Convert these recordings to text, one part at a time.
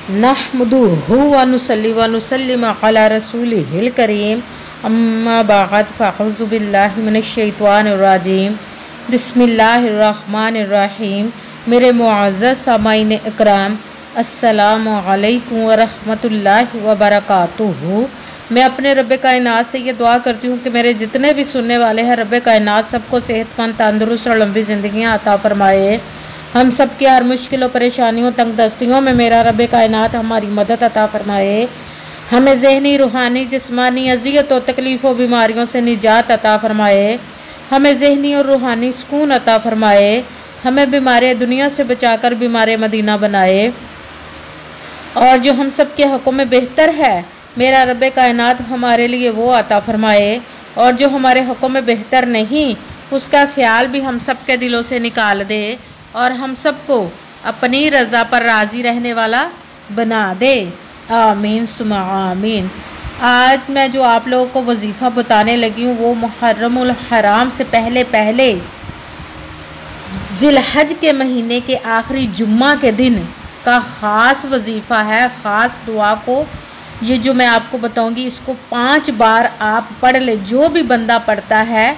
नहमदुहु व नुसल्ली व नुसल्लिम अला रसूलिहिल करीम अम्मा बाद फ़अऊज़ु बिल्लाहि मिनश शैतानिर रजीम बिस्मिल्लाहिर रहमानिर रहीम। मेरे मुअज़्ज़ज़ सामाईन इकराम, अस्सलामु अलैकुम व रहमतुल्लाहि व बरकातुहू। मैं अपने रब्बे कायनात से ये दुआ करती हूँ कि मेरे जितने भी सुनने वाले हैं रब्बे कायनात सबको सेहतमंद, तंदुरुस्त और लंबी ज़िंदगियाँ अता फ़रमाए। हम सब की हर मुश्किलों, परेशानियों, तंगदस्तियों में मेरा रब्बे कायनात हमारी मदद अता फ़रमाए। हमें ज़हनी, रूहानी, जिस्मानी अज़ियत और तकलीफ़ों, बीमारियों से निजात अता फ़रमाए। हमें ज़हनी और रूहानी सुकून अता फ़रमाए। हमें बीमार दुनिया से बचाकर बीमार मदीना बनाए। और जो हम सब के हक़ों में बेहतर है मेरा रब्बे कायनात हमारे लिए वो अता फ़रमाए। और जो हमारे हक़ों में बेहतर नहीं उसका ख्याल भी हम सब के दिलों से निकाल दे और हम सबको अपनी रज़ा पर राज़ी रहने वाला बना दे। आमीन सुम्मा आमीन। आज मैं जो आप लोगों को वजीफ़ा बताने लगी हूँ वो मुहर्रमुल हराम से पहले ज़िलहज के महीने के आखिरी जुम्मा के दिन का ख़ास वजीफ़ा है। ख़ास दुआ को ये जो मैं आपको बताऊंगी इसको 5 बार आप पढ़ ले। जो भी बंदा पढ़ता है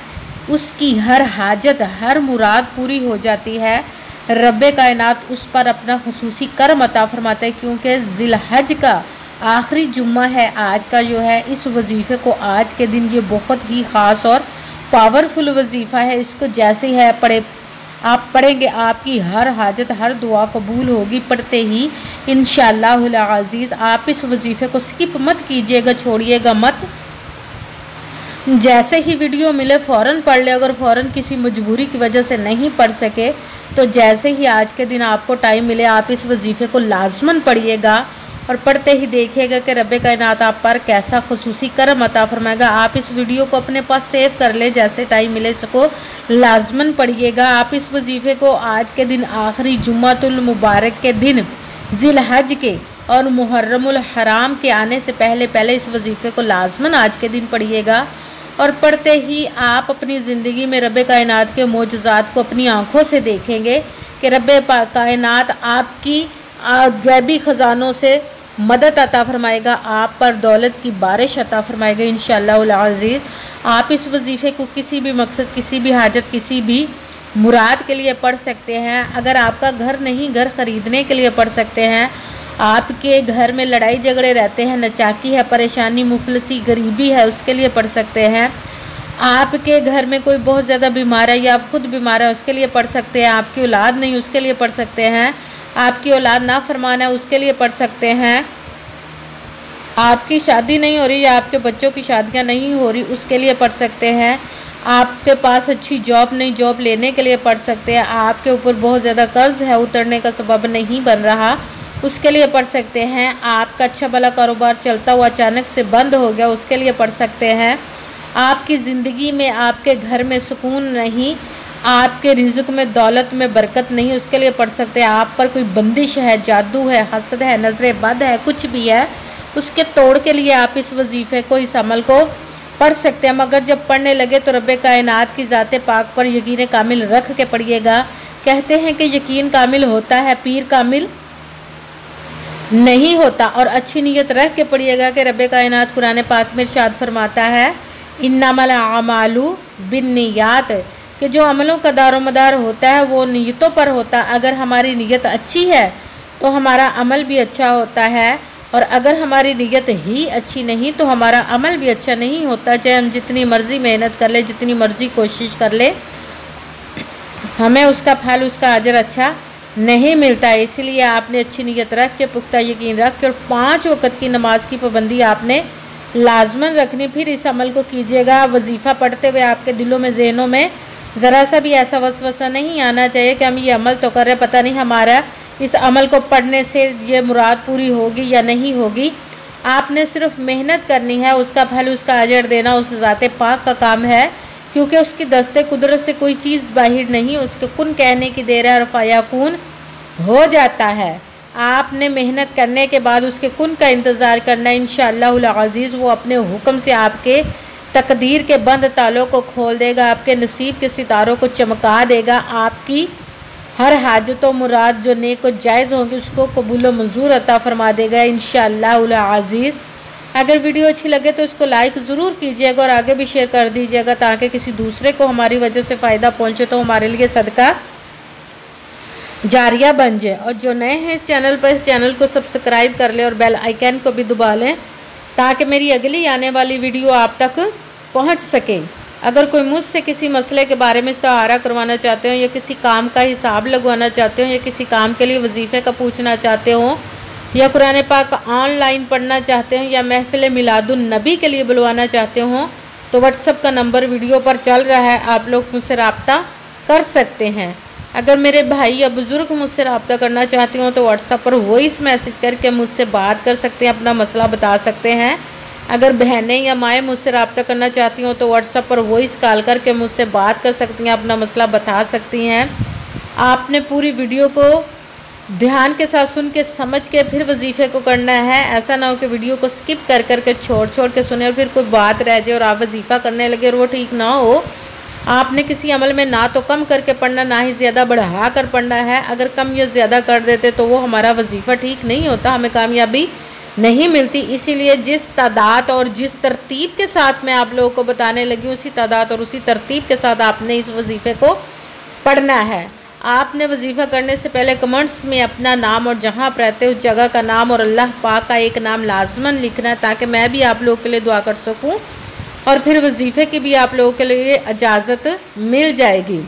उसकी हर हाजत, हर मुराद पूरी हो जाती है। रब्बे कायनात उस पर अपना खुसूसी करम अता फरमाता है, क्योंकि ज़िलहज का आखिरी जुम्मा है आज का जो है। इस वजीफ़े को आज के दिन ये बहुत ही ख़ास और पावरफुल वजीफ़ा है। इसको जैसे है आप पढ़ेंगे आपकी हर हाजत, हर दुआ कबूल होगी पढ़ते ही इंशाअल्लाहुल अज़ीज़। आप इस वजीफ़े को स्किप मत कीजिएगा, छोड़िएगा मत। जैसे ही वीडियो मिले फ़ौरन पढ़ ले। अगर फ़ौरन किसी मजबूरी की वजह से नहीं पढ़ सके तो जैसे ही आज के दिन आपको टाइम मिले आप इस वजीफ़े को लाजमन पढ़िएगा और पढ़ते ही देखिएगा कि रब्बे कायनात आप पर कैसा खुसूसी करम अता फरमाएगा। आप इस वीडियो को अपने पास सेव कर ले, जैसे टाइम मिले इसको लाजमन पढ़िएगा। आप इस वजीफ़े को आज के दिन आखिरी जुम्मतुल मुबारक के दिन ज़िलहज के और मुहर्रमुल हराम के आने से पहले इस वजीफ़े को लाजमन आज के दिन पढ़िएगा। और पढ़ते ही आप अपनी ज़िंदगी में रब्बे कायनात के मोजज़ात को अपनी आँखों से देखेंगे कि रब्बे कायनात आपकी गैबी ख़जानों से मदद अता फ़रमाएगा, आप पर दौलत की बारिश अता फ़रमाएगा इंशाअल्लाहुल अज़ीज़। आप इस वजीफ़े को किसी भी मकसद, किसी भी हाजत, किसी भी मुराद के लिए पढ़ सकते हैं। अगर आपका घर नहीं, घर ख़रीदने के लिए पढ़ सकते हैं। आपके घर में लड़ाई झगड़े रहते हैं, नचाकी है, परेशानी, मुफलसी, गरीबी है, उसके लिए पढ़ सकते हैं। आपके घर में कोई बहुत ज़्यादा बीमार है या आप खुद बीमार है उसके लिए पढ़ सकते हैं। आपकी औलाद नहीं उसके लिए पढ़ सकते हैं। आपकी औलाद नाफरमान है उसके लिए पढ़ सकते हैं। आपकी शादी नहीं हो रही या आपके बच्चों की शादियां नहीं हो रही उसके लिए पढ़ सकते हैं। आपके पास अच्छी जॉब नहीं, जॉब लेने के लिए पढ़ सकते हैं। आपके ऊपर बहुत ज़्यादा कर्ज है, उतरने का सबब नहीं बन रहा, उसके लिए पढ़ सकते हैं। आपका अच्छा भला कारोबार चलता हुआ अचानक से बंद हो गया, उसके लिए पढ़ सकते हैं। आपकी ज़िंदगी में, आपके घर में सुकून नहीं, आपके रिज़्क़ में, दौलत में बरकत नहीं, उसके लिए पढ़ सकते हैं। आप पर कोई बंदिश है, जादू है, हसद है, नज़र बद है, कुछ भी है, उसके तोड़ के लिए आप इस वजीफ़े को, इस अमल को पढ़ सकते हैं। मगर जब पढ़ने लगे तो रब्बे कायनात की ज़ात पाक पर यकीन कामिल रख के पढ़िएगा। कहते हैं कि यकीन कामिल होता है, पीर कामिल नहीं होता। और अच्छी नीयत रख के पढ़िएगा कि रब्बे कायनात कुरान पाक में इरशाद फरमाता है इन्नमल आमालु बिन्नियात, कि जो अमलों का दारोमदार होता है वो नीयतों पर होता है। अगर हमारी नीयत अच्छी है तो हमारा अमल भी अच्छा होता है, और अगर हमारी नीयत ही अच्छी नहीं तो हमारा अमल भी अच्छा नहीं होता। चाहे हम जितनी मर्ज़ी मेहनत कर ले, जितनी मर्ज़ी कोशिश कर ले, हमें उसका फल, उसका अजर अच्छा नहीं मिलता है। इसलिए आपने अच्छी नीयत रख के, पुख्ता यकीन रख के और 5 वक़्त की नमाज की पाबंदी आपने लाजमन रखनी। फिर इस अमल को कीजिएगा। वजीफ़ा पढ़ते हुए आपके दिलों में, जहनों में ज़रा सा भी ऐसा वसवसा नहीं आना चाहिए कि हम ये अमल तो कर रहे, पता नहीं हमारा इस अमल को पढ़ने से ये मुराद पूरी होगी या नहीं होगी। आपने सिर्फ मेहनत करनी है, उसका फल, उसका अजर देना उस ज़ाते पाक का काम है, क्योंकि उसकी दस्ते कुदरत से कोई चीज़ बाहर नहीं, उसके कुन कहने की देर है और फ़याकून हो जाता है। आपने मेहनत करने के बाद उसके कुन का इंतज़ार करना। इंशाअल्लाहुल अज़ीज़ वो अपने हुक्म से आपके तकदीर के बंद तालों को खोल देगा, आपके नसीब के सितारों को चमका देगा, आपकी हर हाजत व मुराद जो नेक व जायज़ होंगी उसको कबूल व मंजूर अता फरमा देगा इंशाअल्लाह अज़ीज़। अगर वीडियो अच्छी लगे तो इसको लाइक ज़रूर कीजिएगा और आगे भी शेयर कर दीजिएगा ताकि किसी दूसरे को हमारी वजह से फ़ायदा पहुँचे तो हमारे लिए सदका जारिया बन जाए। और जो नए हैं इस चैनल पर, इस चैनल को सब्सक्राइब कर लें और बेल आइकन को भी दबा लें ताकि मेरी अगली आने वाली वीडियो आप तक पहुंच सके। अगर कोई मुझसे किसी मसले के बारे में इस्तारा करवाना चाहते हो या किसी काम का हिसाब लगवाना चाहते हो या किसी काम के लिए वजीफ़े का पूछना चाहते हो या कुरान पाक ऑनलाइन पढ़ना चाहते हो या महफिल मिलादुन नबी के लिए बुलवाना चाहते हो तो व्हाट्सएप का नंबर वीडियो पर चल रहा है, आप लोग मुझसे रब्ता कर सकते हैं। अगर मेरे भाई या बुज़ुर्ग मुझसे रब्ता करना चाहते हो तो व्हाट्सएप पर वॉइस मैसेज करके मुझसे बात कर सकते हैं, अपना मसला बता सकते हैं। अगर बहनें या माएँ मुझसे रब्ता करना चाहती हों तो व्हाट्सएप पर वॉइस कॉल करके मुझसे बात कर सकती हैं, अपना मसला बता सकती हैं। आपने पूरी वीडियो को ध्यान के साथ सुन के समझ के फिर वजीफ़े को करना है। ऐसा ना हो कि वीडियो को स्किप कर करके छोड़ के सुने और फिर कोई बात रह जाए और आप वजीफ़ा करने लगे और वो ठीक ना हो। आपने किसी अमल में ना तो कम करके पढ़ना ना ही ज़्यादा बढ़ा कर पढ़ना है। अगर कम या ज़्यादा कर देते तो वो हमारा वजीफ़ा ठीक नहीं होता, हमें कामयाबी नहीं मिलती। इसीलिए जिस तादाद और जिस तरतीब के साथ मैं आप लोगों को बताने लगी उसी तादाद और उसी तरतीब के साथ आपने इस वजीफ़े को पढ़ना है। आपने वजीफ़ा करने से पहले कमेंट्स में अपना नाम और जहाँ आप रहते उस जगह का नाम और अल्लाह पाक का एक नाम लाजमन लिखना है ताकि मैं भी आप लोगों के लिए दुआ कर सकूँ और फिर वजीफ़े की भी आप लोगों के लिए इजाज़त मिल जाएगी।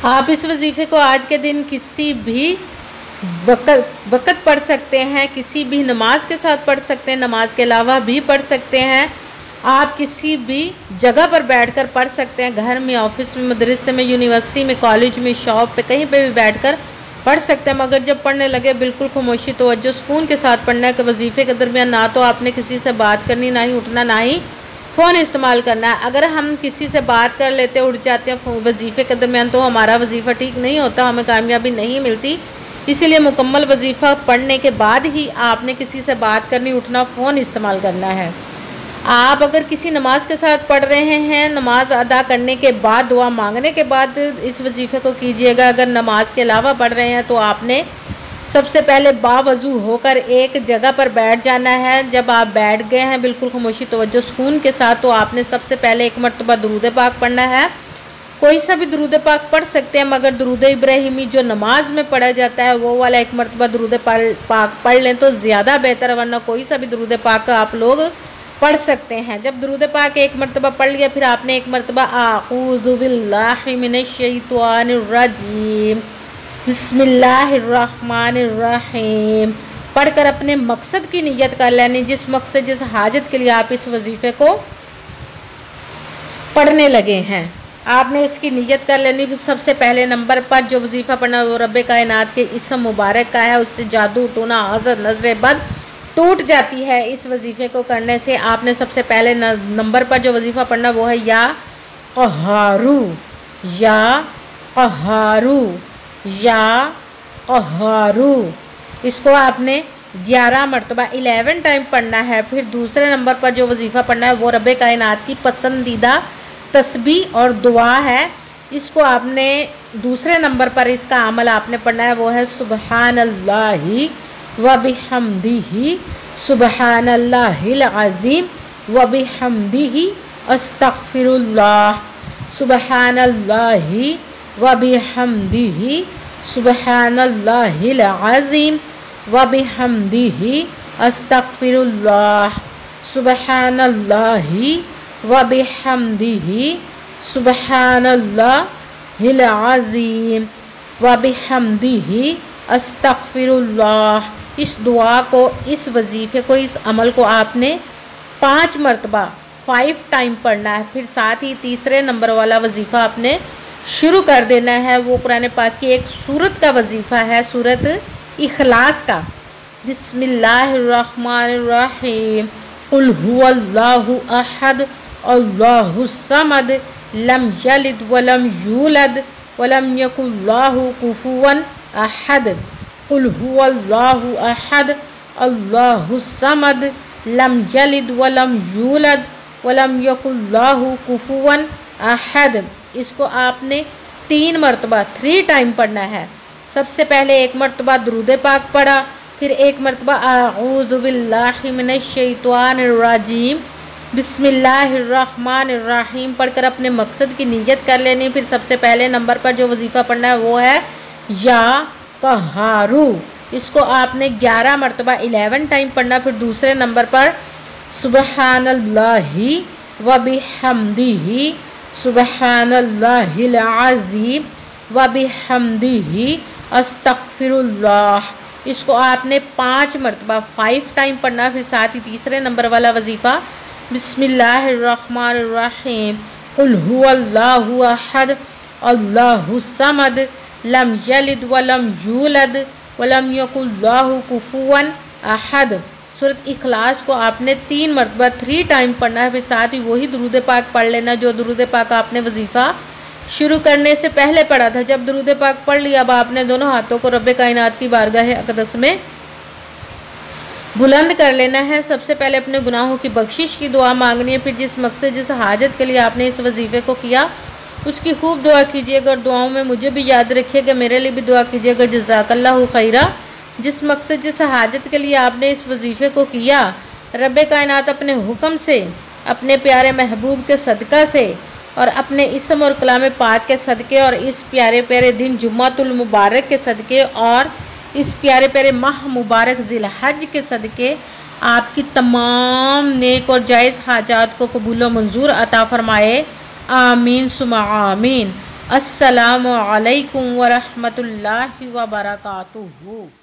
आप इस वजीफ़े को आज के दिन किसी भी वक़्त पढ़ सकते हैं, किसी भी नमाज के साथ पढ़ सकते हैं, नमाज के अलावा भी पढ़ सकते हैं। आप किसी भी जगह पर बैठकर पढ़ सकते हैं, घर में, ऑफिस में, मदरसे में, यूनिवर्सिटी में, कॉलेज में, शॉप पे, कहीं पे भी बैठकर पढ़ सकते हैं। मगर जब पढ़ने लगे बिल्कुल खामोशी तवज्जो सुकून के साथ पढ़ना है कि वजीफ़े के दरमियान ना तो आपने किसी से बात करनी, ना ही उठना, ना ही फ़ोन इस्तेमाल करना है। अगर हम किसी से बात कर लेते उठ जाते हैं वजीफ़े के दरमियान तो हमारा वजीफ़ा ठीक नहीं होता, हमें कामयाबी नहीं मिलती। इसीलिए मुकम्मल वजीफ़ा पढ़ने के बाद ही आपने किसी से बात करनी, उठना, फ़ोन इस्तेमाल करना है। आप अगर किसी नमाज के साथ पढ़ रहे हैं, नमाज अदा करने के बाद, दुआ मांगने के बाद इस वजीफ़े को कीजिएगा। अगर नमाज के अलावा पढ़ रहे हैं तो आपने सबसे पहले बावजू होकर एक जगह पर बैठ जाना है। जब आप बैठ गए हैं बिल्कुल खामोशी तवज्जो सुकून के साथ तो आपने सबसे पहले एक मरतबा दुरूद पाक पढ़ना है। कोई सा भी दुरूद पाक पढ़ सकते हैं मगर दुरूद इब्राहिमी जो नमाज में पढ़ा जाता है वो वाला एक मरतबा दुरूद पाक पढ़ लें तो ज़्यादा बेहतर है, वरना कोई सा भी दुरूद पाक आप लोग पढ़ सकते हैं। जब दुरूद पाक एक मरतबा पढ़ लिया फिर आपने एक मरतबा आऊज़ु बिल्लाहि मिनश शैतानिर रजीम बिस्मिल्लाहिर रहमानिर रहीम पढ़कर अपने मकसद की नियत कर लेनी, जिस मकसद जिस हाजत के लिए आप इस वजीफ़े को पढ़ने लगे हैं आपने इसकी नियत कर लेनी। फिर सबसे पहले नंबर पर जो वजीफ़ा पढ़ना वो रब्बे कायनात के इसम मुबारक का है, उससे जादू टूना हज़र नजर बद टूट जाती है। इस वजीफ़े को करने से आपने सबसे पहले नंबर पर जो वजीफ़ा पढ़ना वो है या क़हारू, या क़हारू, या क़हारू। इसको आपने 11 मरतबा 11 टाइम पढ़ना है। फिर दूसरे नंबर पर जो वजीफ़ा पढ़ना है वो रब्बे कायनात की पसंदीदा तस्बीह और दुआ है। इसको आपने दूसरे नंबर पर इसका अमल आपने पढ़ना है वो है सुबहानल्लाहि व बिहम्दिही सुबहानल्लाहिल अज़ीम व बिहम्दिही अस्तग़फिरुल्लाह सुबहानल्लाहि व बिहम्दिही सुबहानल्लाहिल अज़ीम व बिहम्दिही अस्तग़फिरुल्लाह सुबहानल्लाहि व बिहम्दिही सुबहानल्लाहिल अज़ीम व बिहम्दिही अस्तग़फिरुल्लाह। इस दुआ को, इस वजीफ़े को, इस अमल को आपने 5 मरतबा 5 टाइम पढ़ना है। फिर साथ ही तीसरे नंबर वाला वजीफ़ा आपने शुरू कर देना है। वो कुरान पाक की एक सूरत का वजीफ़ा है, सूरत इखलास का। बिस्मिल्लाहिर्रहमानिर्रहीम कुल हुवल्लाहु अहद अल्लाहुस्समद लम यलिद वलम यूलद वलम यकुल्लाहु कुफुवन अहद कुल हुवल्लाहु अहद अल्लाहुस्समद लम यलिद वलम यूलद वलम यकुल्लाहु कुफुवन अहद। इसको आपने 3 मरतबा 3 टाइम पढ़ना है। सबसे पहले 1 मरतबा दुरूद पाक पढ़ा, फिर 1 मरतबा अऊज़ु बिल्लाहि मिनश शैतानिर रजीम बिस्मिल्लाहिर्रहमानिर्रहीम पढ़कर अपने मकसद की नीयत कर लेनी। फिर सबसे पहले नंबर पर जो वजीफ़ा पढ़ना है वो है या कहारू। इसको आपने 11 मरतबा 11 टाइम पढ़ना। फिर दूसरे नंबर पर सुबहानल्लाहि व बिहम्दिही सुबहानल्लाहिल अज़ीम व बिहम्दिही अस्तगफिरुल्लाह। इसको आपने 5 मरतबा 5 टाइम पढ़ना। फिर साथ ही तीसरे नंबर वाला वजीफ़ा बिस्मिल्लाहिर्रहमानिर्रहीम कुल हुवल्लाहु अहद अल्लाहुस समद लम यलिद वलम यूलद वलम यकुल लाहु कुफुवन अहद। सूरत इखलास को आपने 3 मरतबा 3 टाइम पढ़ना है। फिर साथ ही वही दुरूद पाक पढ़ लेना जो दुरूद पाक आपने वजीफ़ा शुरू करने से पहले पढ़ा था। जब दुरूद पाक पढ़ लिया, अब आपने दोनों हाथों को रब्बे कायनात की बारगाह अक़दस में बुलंद कर लेना है। सबसे पहले अपने गुनाहों की बख्शिश की दुआ मांगनी है। फिर जिस मकसद जिस हाजत के लिए आपने इस वजीफ़े को किया उसकी खूब दुआ कीजिएगा और दुआओं में मुझे भी याद रखिएगा, मेरे लिए भी दुआ कीजिएगा। जज़ाकल्लाहु खैरा। जिस मकसद जिस हाजत के लिए आपने इस वजीफ़े को किया, रब्बे कायनात अपने हुक्म से, अपने प्यारे महबूब के सदका से और अपने इसम और कलाम पाक के सदक़े और इस प्यारे प्यारे दिन जुम्मातुल मुबारक के सदक़े और इस प्यारे प्यारे माह मुबारक ज़िलहज के सदक़े आपकी तमाम नेक और जायज़ हाजात को कबूल व मंजूर अता फ़रमाए। आमीन सुमा आमीन। अस्सलामु अलैकुम व रहमतुल्लाहि व बरकातुहू।